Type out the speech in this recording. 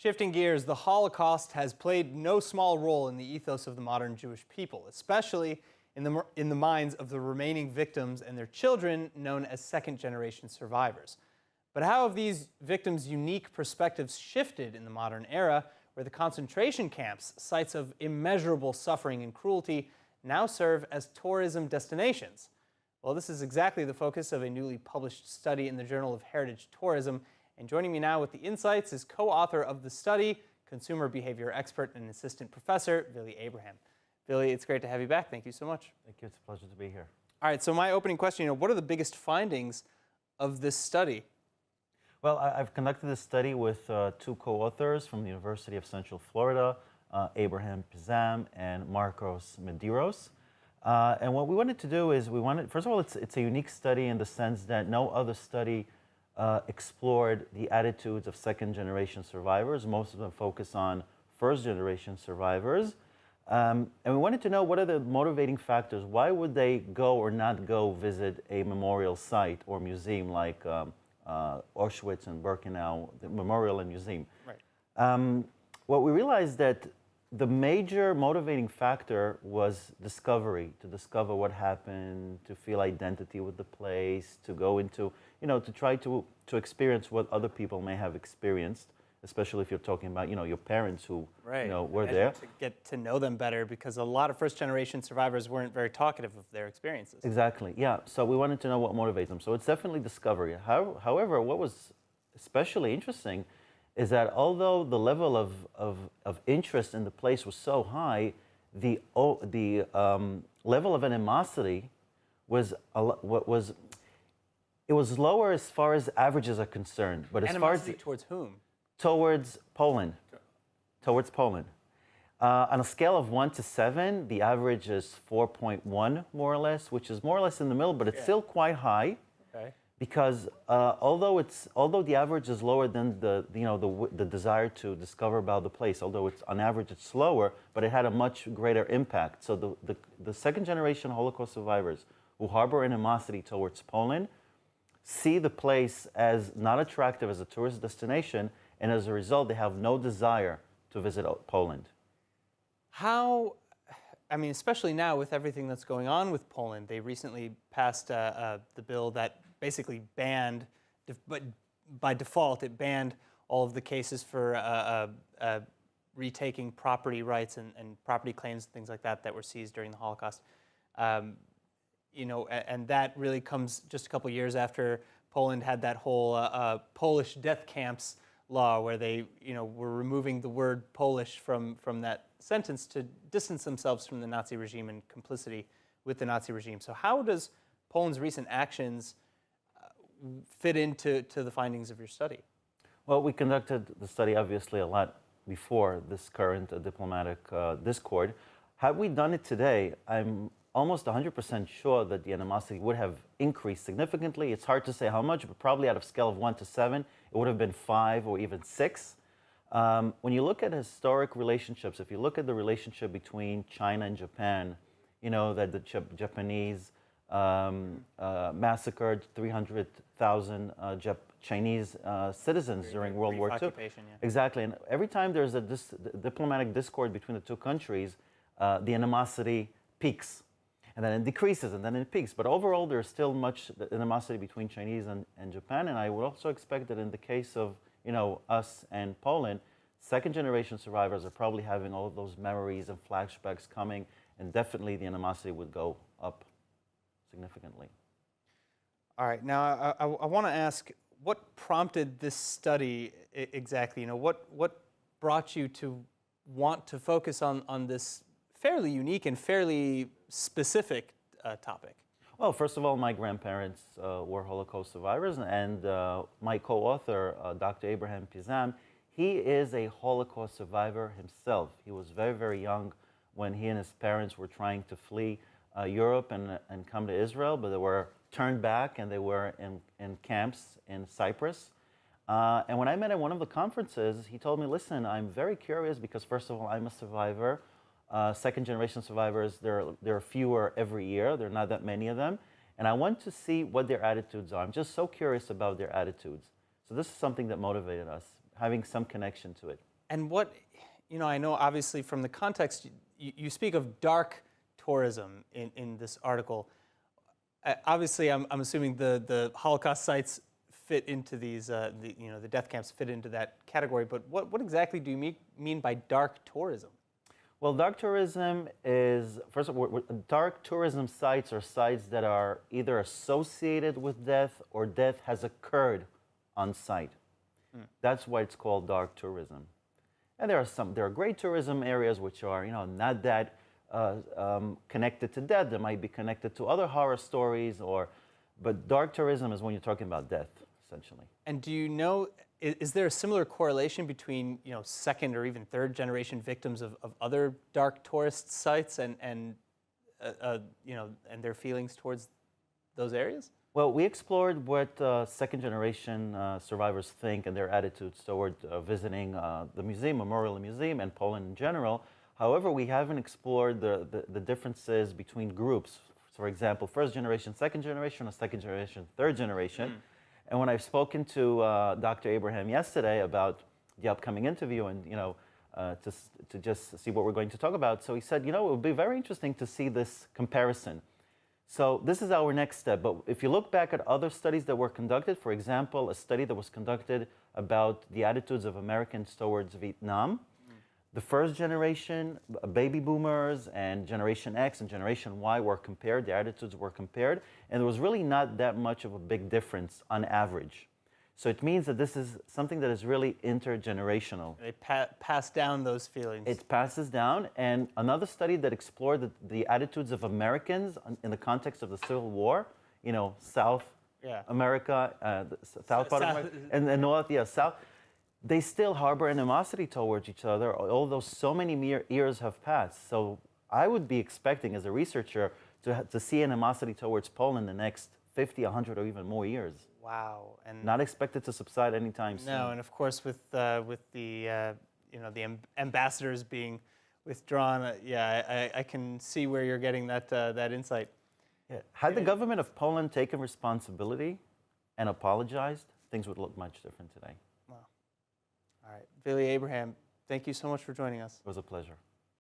Shifting gears, the Holocaust has played no small role in the ethos of the modern Jewish people, especially in the minds of the remaining victims and their children, known as second-generation survivors. But how have these victims' unique perspectives shifted in the modern era, where the concentration camps, sites of immeasurable suffering and cruelty, now serve as tourism destinations? Well, this is exactly the focus of a newly published study in the Journal of Heritage Tourism. And joining me now with the insights is co-author of the study, consumer behavior expert and assistant professor, Vili Abraham. Vili, it's great to have you back. Thank you so much. Thank you. It's a pleasure to be here. All right, so my opening question, what are the biggest findings of this study? Well, I've conducted this study with two co-authors from the University of Central Florida, Abraham Pizam and Marcos Medeiros. And what we wanted to do is first of all, it's a unique study in the sense that no other study explored the attitudes of second-generation survivors. Most of them focus on first-generation survivors. And we wanted to know, what are the motivating factors? Why would they go or not go visit a memorial site or museum like auschwitz and birkenau, the memorial and museum? Right. What we realized that the major motivating factor was discovery, to discover what happened, to feel identity with the place, to go into, to try to experience what other people may have experienced, especially if you're talking about, your parents who, right. Were there. To get to know them better, because a lot of first-generation survivors weren't very talkative of their experiences. Exactly, yeah. So we wanted to know what motivates them. So it's definitely discovery. However, what was especially interesting is that although the level of interest in the place was so high, the level of animosity was lower as far as averages are concerned. But as far as towards whom? Towards Poland. Towards Poland. On a scale of 1 to 7, the average is 4.1 more or less, which is more or less in the middle, but it's still quite high. Okay. Because although the average is lower than the desire to discover about the place, although it's on average it's slower, but it had a much greater impact. So the second generation Holocaust survivors who harbor animosity towards Poland see the place as not attractive as a tourist destination, and as a result they have no desire to visit Poland. How, especially now with everything that's going on with Poland, they recently passed the bill that basically banned, but by default, it banned all of the cases for retaking property rights and property claims and things like that were seized during the Holocaust. And that really comes just a couple years after Poland had that whole Polish death camps law, where they, were removing the word Polish from that sentence to distance themselves from the Nazi regime and complicity with the Nazi regime. So how does Poland's recent actions fit into the findings of your study? Well, we conducted the study obviously a lot before this current diplomatic discord. Had we done it today, I'm almost 100% sure that the animosity would have increased significantly. It's hard to say how much, but probably out of a scale of 1 to 7, it would have been 5 or even 6. When you look at historic relationships, if you look at the relationship between China and Japan, that the Japanese massacred 300,000 Chinese citizens during World War II. Yeah. Exactly, and every time there's a diplomatic discord between the two countries, the animosity peaks, and then it decreases, and then it peaks. But overall, there's still much animosity between Chinese and Japan, and I would also expect that in the case of us and Poland, second-generation survivors are probably having all of those memories and flashbacks coming, and definitely the animosity would go up significantly. All right. Now, I want to ask, what prompted this study exactly? What brought you to want to focus on this fairly unique and fairly specific topic? Well, first of all, my grandparents were Holocaust survivors, and my co-author, Dr. Abraham Pizam, he is a Holocaust survivor himself. He was very, very young when he and his parents were trying to flee Europe and come to Israel, but they were turned back, and they were in camps in Cyprus. And when I met at one of the conferences, he told me, listen, I'm very curious because, first of all, I'm a survivor. Second-generation survivors, there are fewer every year. There are not that many of them. And I want to see what their attitudes are. I'm just so curious about their attitudes. So this is something that motivated us, having some connection to it. And what, I know obviously from the context, you speak of dark tourism in this article. Obviously, I'm assuming the Holocaust sites fit into these, the death camps fit into that category. But what exactly do you mean by dark tourism? Well, dark tourism is, first of all, dark tourism sites are sites that are either associated with death or death has occurred on site. That's why it's called dark tourism. And there are great tourism areas which are, not that connected to death. They might be connected to other horror stories, but dark tourism is when you're talking about death, essentially. And do you know, is there a similar correlation between, second or even third generation victims of other dark tourist sites and their feelings towards those areas? Well, we explored what second generation survivors think and their attitudes toward visiting the museum, Memorial Museum, and Poland in general. However, we haven't explored the differences between groups. For example, first generation, second generation, or second generation, third generation. And when I've spoken to Dr. Abraham yesterday about the upcoming interview and, to just see what we're going to talk about, so he said, it would be very interesting to see this comparison. So this is our next step. But if you look back at other studies that were conducted, for example, a study that was conducted about the attitudes of Americans towards Vietnam, the first generation, baby boomers, and Generation X and Generation Y were compared, the attitudes were compared, and there was really not that much of a big difference on average. So it means that this is something that is really intergenerational. They pass down those feelings. It passes down, and another study that explored the attitudes of Americans in the context of the Civil War, South America, the South part of America, and the North, South, they still harbor animosity towards each other, although so many years have passed. So I would be expecting, as a researcher, to see animosity towards Poland in the next 50, 100, or even more years. Wow, and not expected to subside anytime soon. No, and of course with the ambassadors being withdrawn, I can see where you're getting that insight. Yeah. Had the government of Poland taken responsibility and apologized, things would look much different today. Wow. All right, Billy Abraham, thank you so much for joining us. It was a pleasure.